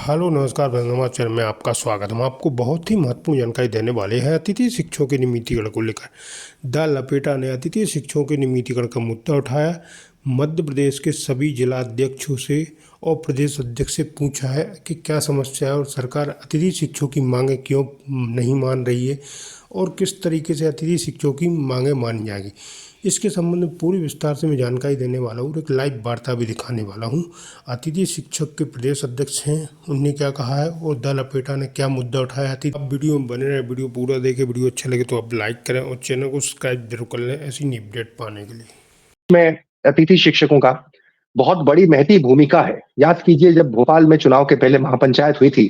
Hello नमस्कार भंगमा channel में आपका स्वागत है। हम आपको बहुत ही महत्वपूर्ण जानकारी देने वाले हैं अतिथि शिक्षकों के नियमितीकरण को लेकर। द लपेटा ने अतिथि शिक्षकों के नियमितीकरण का मुद्दा उठाया। मध्य प्रदेश के सभी जिलाध्यक्षों से और प्रदेश अध्यक्ष से पूछा है कि क्या समस्या है और सरकार अतिथि शिक्षकों की मांगें क्यों नहीं मान रही है और किस तरीके से अतिथि शिक्षकों की मांगें मानी जाएगी। इसके संबंध में पूरी विस्तार से मैं जानकारी देने वाला हूँ और एक लाइव वार्ता भी दिखाने वाला हूँ। अतिथि शिक्षक के प्रदेश अध्यक्ष हैं, उनने क्या कहा है और द लपेटा ने क्या मुद्दा उठाया है। आप वीडियो में बने रहे, वीडियो पूरा देखें। वीडियो अच्छा लगे तो आप लाइक करें और चैनल को सब्सक्राइब जरूर कर लें ऐसी न्यू अपडेट पाने के लिए। में अतिथि शिक्षकों का बहुत बड़ी महती भूमिका है। याद कीजिए, जब भोपाल में चुनाव के पहले महापंचायत हुई थी,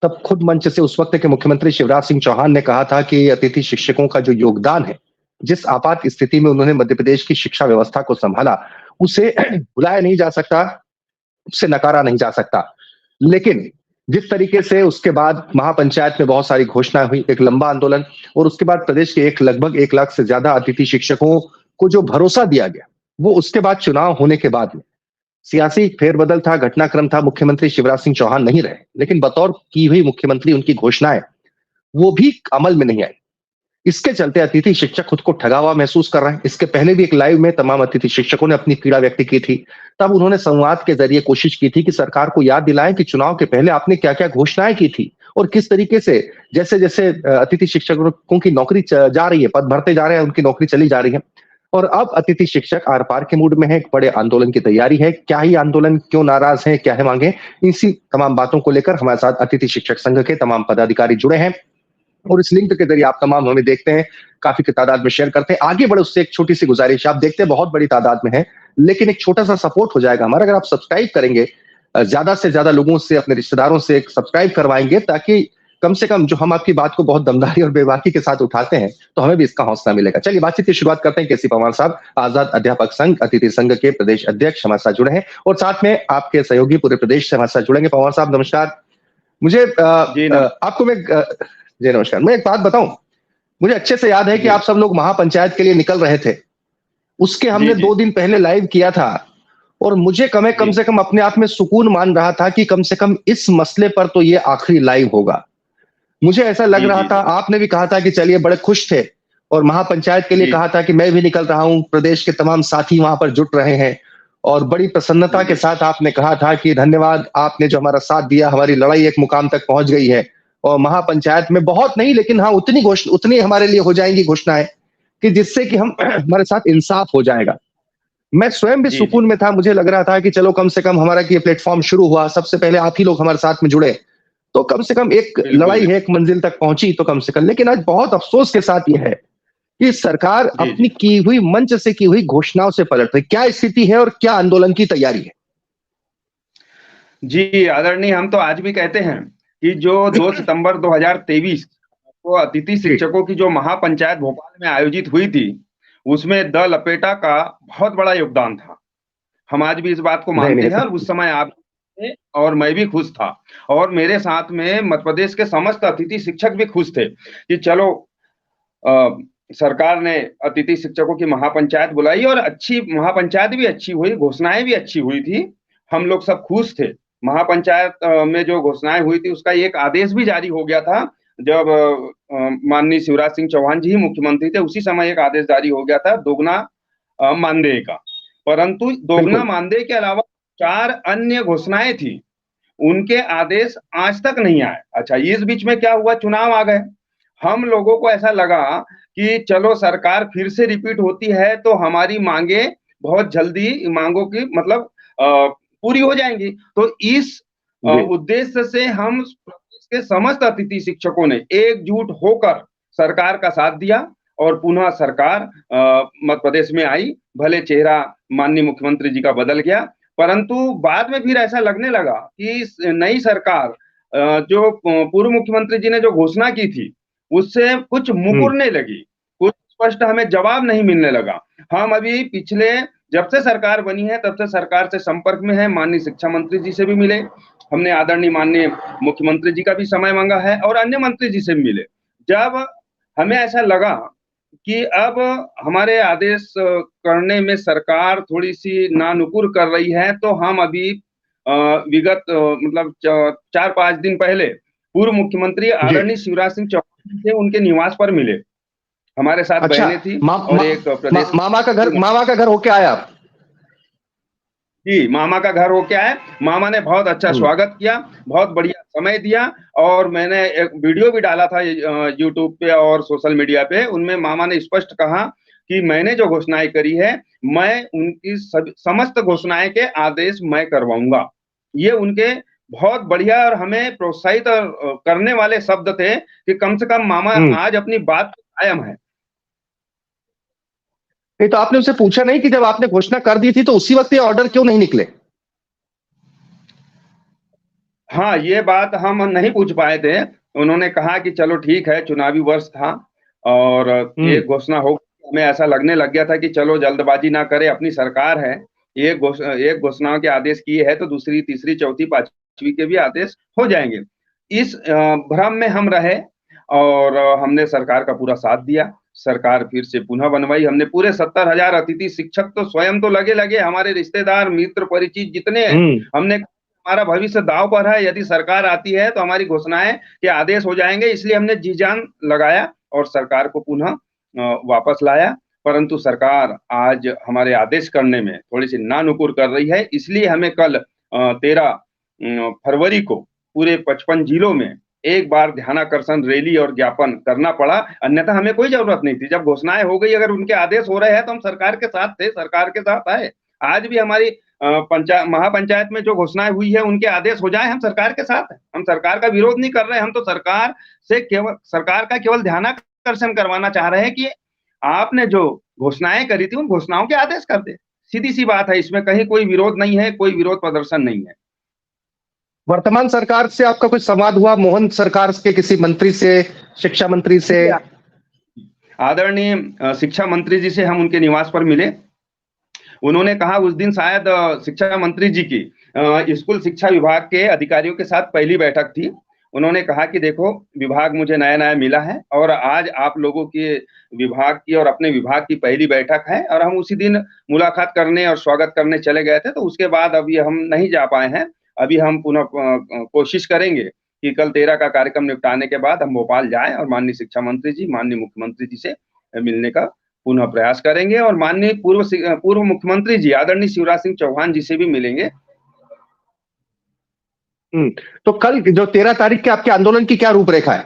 तब खुद मंच से उस वक्त के मुख्यमंत्री शिवराज सिंह चौहान ने कहा था कि अतिथि शिक्षकों का जो योगदान है, जिस आपात स्थिति में उन्होंने मध्य प्रदेश की शिक्षा व्यवस्था को संभाला, उसे भुलाया नहीं जा सकता, उससे नकारा नहीं जा सकता। लेकिन जिस तरीके से उसके बाद महापंचायत में बहुत सारी घोषणाएं हुई, एक लंबा आंदोलन, और उसके बाद प्रदेश के लगभग 1 लाख से ज्यादा अतिथि शिक्षकों को जो भरोसा दिया गया, वो उसके बाद चुनाव होने के बाद में सियासी फेरबदल था, घटनाक्रम था, मुख्यमंत्री शिवराज सिंह चौहान नहीं रहे, लेकिन बतौर की हुई मुख्यमंत्री उनकी घोषणाएं वो भी अमल में नहीं आई। इसके चलते अतिथि शिक्षक खुद को ठगा हुआ महसूस कर रहे हैं। इसके पहले भी एक लाइव में तमाम अतिथि शिक्षकों ने अपनी पीड़ा व्यक्त की थी। तब उन्होंने संवाद के जरिए कोशिश की थी कि सरकार को याद दिलाएं कि चुनाव के पहले आपने क्या क्या घोषणाएं की थी और किस तरीके से जैसे जैसे अतिथि शिक्षकों की नौकरी जा रही है, पद भरते जा रहे हैं, उनकी नौकरी चली जा रही है। और अब अतिथि शिक्षक आर पार के मूड में है, एक बड़े आंदोलन की तैयारी है। क्या ही आंदोलन, क्यों नाराज है, क्या है मांगे, इसी तमाम बातों को लेकर हमारे साथ अतिथि शिक्षक संघ के तमाम पदाधिकारी जुड़े हैं और इस लिंक के जरिए आप तमाम हमें देखते हैं, काफी की तादाद में शेयर करते हैं। आगे बढ़े उससे एक छोटी सी गुजारिश, आप देखते हैं बहुत बड़ी तादाद में है, लेकिन एक छोटा सा सपोर्ट हो जाएगा हमारा अगर आप सब्सक्राइब करेंगे, ज्यादा से ज्यादा लोगों से, अपने रिश्तेदारों से सब्सक्राइब करवाएंगे, ताकि कम से कम जो हम आपकी बात को बहुत दमदारी और बेबाकी के साथ उठाते हैं, तो हमें भी इसका हौसला मिलेगा। चलिए बातचीत की शुरुआत करते हैं। केसी पंवार साहब, आजाद अध्यापक संघ अतिथि संघ के प्रदेश अध्यक्ष, हमारे साथ जुड़े हैं और साथ में आपके सहयोगी पूरे प्रदेश से हमारे साथ जुड़ेंगे। पंवार साहब नमस्कार। मुझे आपको मैं जी नमस्कार। मैं एक बात बताऊं, मुझे अच्छे से याद है कि आप सब लोग महापंचायत के लिए निकल रहे थे। उसके हमने 2 दिन पहले लाइव किया था और मुझे कम से कम अपने आप में सुकून मान रहा था कि कम से कम इस मसले पर तो ये आखिरी लाइव होगा। मुझे ऐसा लग रहा था, आपने भी कहा था कि चलिए, बड़े खुश थे और महापंचायत के लिए कहा था कि मैं भी निकल रहा हूं, प्रदेश के तमाम साथी वहां पर जुट रहे हैं और बड़ी प्रसन्नता के साथ आपने कहा था कि धन्यवाद, आपने जो हमारा साथ दिया, हमारी लड़ाई एक मुकाम तक पहुंच गई है और महापंचायत में बहुत नहीं, लेकिन हाँ उतनी हमारे लिए हो जाएंगी घोषणाएं कि जिससे कि हम हमारे साथ इंसाफ हो जाएगा। मैं स्वयं भी सुकून में था, मुझे लग रहा था कि चलो कम से कम हमारा ये प्लेटफॉर्म शुरू हुआ, सबसे पहले आप ही लोग हमारे साथ में जुड़े, तो कम से कम एक लड़ाई है, एक मंजिल तक पहुंची तो कम से कम। लेकिन आज बहुत अफसोस के साथ यह है कि सरकार अपनी की हुई, मंच से की हुई घोषणाओं से पलट रही। क्या स्थिति है और क्या आंदोलन की तैयारी है? जी आदरणीय, हम तो आज भी कहते हैं कि जो 2 सितंबर 2023 को अतिथि शिक्षकों की जो महापंचायत भोपाल में आयोजित हुई थी, उसमें द लपेटा का बहुत बड़ा योगदान था। हम आज भी इस बात को मानते हैं और उस समय आप और मैं भी खुश था और मेरे साथ में मध्य प्रदेश के समस्त अतिथि शिक्षक भी खुश थे कि चलो सरकार ने अतिथि शिक्षकों की महापंचायत बुलाई और अच्छी महापंचायत भी अच्छी हुई, घोषणाएं भी अच्छी हुई थी। हम लोग सब खुश थे। महापंचायत में जो घोषणाएं हुई थी उसका एक आदेश भी जारी हो गया था। जब माननीय शिवराज सिंह चौहान जी ही मुख्यमंत्री थे, उसी समय एक आदेश जारी हो गया था दोगुना मानदेय का। परंतु दोगुना मानदेय के अलावा 4 अन्य घोषणाएं थी, उनके आदेश आज तक नहीं आए। अच्छा, इस बीच में क्या हुआ, चुनाव आ गए। हम लोगों को ऐसा लगा कि चलो सरकार फिर से रिपीट होती है तो हमारी मांगे बहुत जल्दी, मांगों की मतलब पूरी हो जाएंगी। तो इस उद्देश्य से हम प्रदेश के समस्त अतिथि शिक्षकों ने एकजुट होकर सरकार का साथ दिया और पुनः सरकार मध्य प्रदेश में आई। भले चेहरा माननीय मुख्यमंत्री जी का बदल गया, परंतु बाद में फिर ऐसा लगने लगा कि नई सरकार जो पूर्व मुख्यमंत्री जी ने जो घोषणा की थी उससे कुछ मुकुरने लगी, कुछ स्पष्ट हमें जवाब नहीं मिलने लगा। हम अभी पिछले, जब से सरकार बनी है तब से सरकार से संपर्क में है, माननीय शिक्षा मंत्री जी से भी मिले, हमने आदरणीय माननीय मुख्यमंत्री जी का भी समय मांगा है और अन्य मंत्री जी से भी मिले। जब हमें ऐसा लगा कि अब हमारे आदेश करने में सरकार थोड़ी सी नानुकुर कर रही है, तो हम अभी विगत मतलब 4-5 दिन पहले पूर्व मुख्यमंत्री आदरणीय शिवराज सिंह चौहान से उनके निवास पर मिले। हमारे साथ अच्छा, बहनें थी और एक प्रदेश मामा का घर होके आए आप? जी, मामा का घर होके आए। मामा ने बहुत अच्छा स्वागत किया, बहुत बढ़िया समय दिया और मैंने एक वीडियो भी डाला था यूट्यूब पे और सोशल मीडिया पे। उनमें मामा ने स्पष्ट कहा कि मैंने जो घोषणाएँ करी है, मैं उनकी समस्त घोषणाएँ के आदेश मैं करवाऊँगा। ये उनके बहुत बढ़िया और हमें प्रोत्साहित करने वाले शब्द थे कि कम से कम मामा आज अपनी बात पे कायम है। नहीं तो आपने उनसे पूछा नहीं कि जब आपने घोषणा कर दी थी तो उसी वक्त ये ऑर्डर क्यों नहीं निकले? हाँ, ये बात हम नहीं पूछ पाए थे। उन्होंने कहा कि चलो ठीक है, चुनावी वर्ष था और एक घोषणा हो, हमें ऐसा लगने लग गया था कि चलो जल्दबाजी ना करें, अपनी सरकार है। एक घोषणा के आदेश किए हैं तो दूसरी, तीसरी, चौथी, पांचवी के भी आदेश हो जाएंगे। इस भ्रम में हम रहे और हमने सरकार का पूरा साथ दिया। सरकार फिर से पुनः बनवाई। हमने पूरे 70,000 अतिथि शिक्षक तो स्वयं तो लगे हमारे रिश्तेदार, मित्र, परिचित जितने हैं, हमने हमारा भविष्य दांव पर है। यदि सरकार आती है तो हमारी घोषणाएं के आदेश हो जाएंगे, इसलिए हमने जी जान लगाया और सरकार को पुनः वापस लाया। परंतु सरकार आज हमारे आदेश करने में थोड़ी सी नानुकुर कर रही है, इसलिए हमें कल 13 फरवरी को पूरे 55 जिलों में एक बार ध्यानाकर्षण रैली और ज्ञापन करना पड़ा। अन्यथा हमें कोई जरूरत नहीं थी। जब घोषणाएं हो गई, अगर उनके आदेश हो रहे हैं तो हम सरकार के साथ थे, सरकार के साथ आए। आज भी हमारी महापंचायत में जो घोषणाएं हुई है उनके आदेश हो जाए, हम सरकार के साथ हैं। हम सरकार का विरोध नहीं कर रहे हैं, हम तो सरकार का केवल ध्यानाकर्षण करवाना चाह रहे हैं कि आपने जो घोषणाएं करी थी उन घोषणाओं के आदेश कर दे। सीधी सी बात है, इसमें कहीं कोई विरोध नहीं है, कोई विरोध प्रदर्शन नहीं है। वर्तमान सरकार से आपका कुछ संवाद हुआ? मोहन सरकार के किसी मंत्री से, शिक्षा मंत्री से? आदरणीय शिक्षा मंत्री जी से हम उनके निवास पर मिले। उन्होंने कहा, उस दिन शायद शिक्षा मंत्री जी की स्कूल शिक्षा विभाग के अधिकारियों के साथ पहली बैठक थी। उन्होंने कहा कि देखो, विभाग मुझे नया-नया मिला है और आज आप लोगों के विभाग की और अपने विभाग की पहली बैठक है और हम उसी दिन मुलाकात करने और स्वागत करने चले गए थे, तो उसके बाद अभी हम नहीं जा पाए हैं। अभी हम पुनः कोशिश करेंगे कि कल 13 का कार्यक्रम निपटाने के बाद हम भोपाल जाएँ और माननीय शिक्षा मंत्री जी, माननीय मुख्यमंत्री जी से मिलने का पुनः प्रयास करेंगे और माननीय पूर्व मुख्यमंत्री जी आदरणीय शिवराज सिंह चौहान जी से भी मिलेंगे। तो कल जो 13 तारीख के आपके आंदोलन की क्या रूपरेखा है?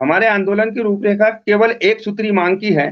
हमारे आंदोलन की रूपरेखा केवल एक सूत्री मांग की है।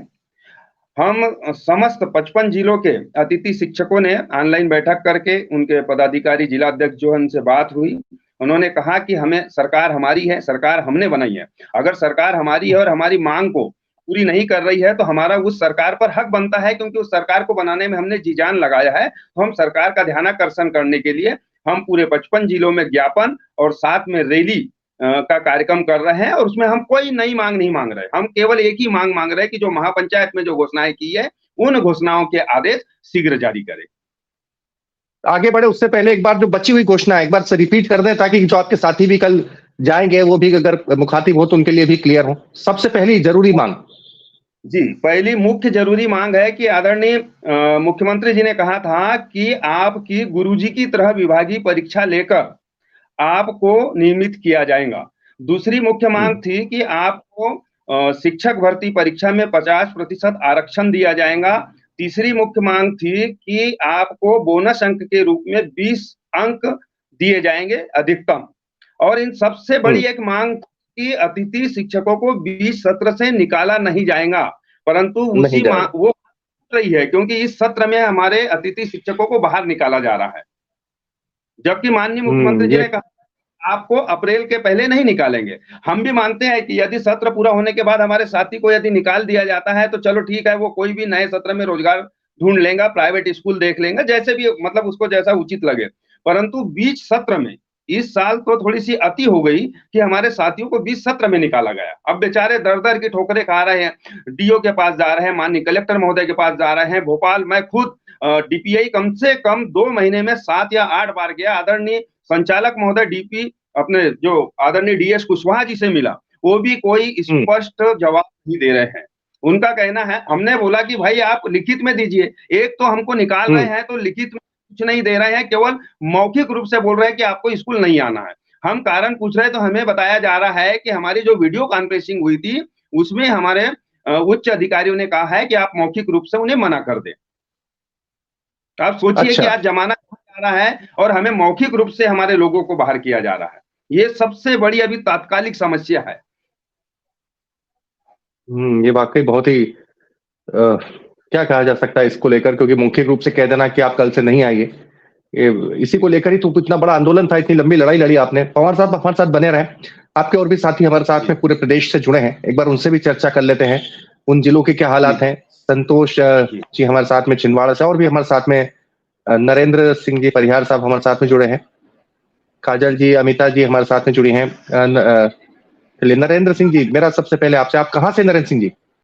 हम समस्त 55 जिलों के अतिथि शिक्षकों ने ऑनलाइन बैठक करके उनके पदाधिकारी, जिला अध्यक्ष जो है उनसे बात हुई। उन्होंने कहा कि हमें सरकार हमारी है, सरकार हमने बनाई है। अगर सरकार हमारी है और हमारी मांग को पूरी नहीं कर रही है तो हमारा उस सरकार पर हक बनता है, क्योंकि उस सरकार को बनाने में हमने जी जान लगाया है। तो हम सरकार का ध्यानाकर्षण करने के लिए हम पूरे 55 जिलों में ज्ञापन और साथ में रैली का कार्यक्रम कर रहे हैं और उसमें हम कोई नई मांग नहीं मांग रहे। हम केवल एक ही मांग मांग रहे हैं कि जो महापंचायत में जो घोषणाएं की है उन घोषणाओं के आदेश शीघ्र जारी करें। आगे बढ़े उससे पहले एक बार जो बची हुई घोषणा एक बार से रिपीट कर दें, ताकि जो आपके साथी भी कल जाएंगे वो भी अगर मुखातिब हो तो उनके लिए भी क्लियर हो। सबसे पहली जरूरी मांग जी, पहली मुख्य जरूरी मांग है कि आदरणीय मुख्यमंत्री जी ने कहा था कि आपकी गुरुजी की तरह विभागीय परीक्षा लेकर आपको नियमित किया जाएगा। दूसरी मुख्य मांग थी कि आपको शिक्षक भर्ती परीक्षा में 50% आरक्षण दिया जाएगा। तीसरी मुख्य मांग थी कि आपको बोनस अंक के रूप में 20 अंक दिए जाएंगे अधिकतम। और इन सबसे बड़ी एक मांग कि अतिथि शिक्षकों को 20 सत्र से निकाला नहीं जाएगा, परंतु उसी वो रही है, क्योंकि इस सत्र में हमारे अतिथि शिक्षकों को बाहर निकाला जा रहा है। जबकि माननीय मुख्यमंत्री जी ने कहा आपको अप्रैल के पहले नहीं निकालेंगे। हम भी मानते हैं कि यदि सत्र पूरा होने के बाद हमारे साथी को यदि निकाल दिया जाता है तो चलो ठीक है, वो कोई भी नए सत्र में रोजगार ढूंढ लेगा, प्राइवेट स्कूल देख लेगा, जैसे भी मतलब उसको जैसा उचित लगे। परंतु बीच सत्र में इस साल तो थोड़ी सी अति हो गई कि हमारे साथियों को 20 सत्र में निकाला गया। अब बेचारे दर-दर की ठोकरें खा रहे हैं, डीओ के पास जा रहे हैं, माननीय कलेक्टर महोदय के पास जा रहे हैं। भोपाल मैं खुद डीपीआई कम से कम 2 महीने में 7 या 8 बार गया। आदरणीय संचालक महोदय डीपी अपने जो आदरणीय डीएस कुशवाहा जी से मिला, वो भी कोई स्पष्ट जवाब नहीं दे रहे हैं। उनका कहना है, हमने बोला कि भाई आप लिखित में दीजिए, एक तो हमको निकाल रहे हैं तो लिखित में कुछ नहीं दे रहे हैं, केवल मौखिक रूप से बोल रहे हैं कि आपको स्कूल नहीं आना है। हम कारण पूछ रहे हैं तो हमें बताया जा रहा है कि हमारी जो वीडियो कॉन्फ्रेंसिंग हुई थी उसमें हमारे उच्च अधिकारियों ने कहा है कि आप मौखिक रूप से उन्हें मना कर दें। आप सोचिए कि आज जमाना जा रहा है और हमें मौखिक रूप से हमारे लोगों को बाहर किया जा रहा है। ये सबसे बड़ी अभी तात्कालिक समस्या है। ये वाकई बहुत ही क्या कहा जा सकता है इसको लेकर, क्योंकि मौखिक रूप से कह देना कि आप कल से नहीं आइए, इसी को लेकर ही तो इतना बड़ा आंदोलन था, इतनी लंबी लड़ाई लड़ी आपने। पवार साहब हमारे साथ बने रहे, आपके और भी साथी हमारे साथ में पूरे प्रदेश से जुड़े हैं, एक बार उनसे भी चर्चा कर लेते हैं उन जिलों के क्या हालात हैं। संतोष जी हमारे साथ में छिंदवाड़ा से, और भी हमारे साथ में नरेंद्र सिंह जी परिहार साहब हमारे साथ में जुड़े हैं, काजल जी, अमिता जी हमारे साथ में जुड़ी हैं। नरेंद्र सिंह जी, मेरा सबसे पहले आपसे, आप कहाँ से नरेंद्र सिंह जी?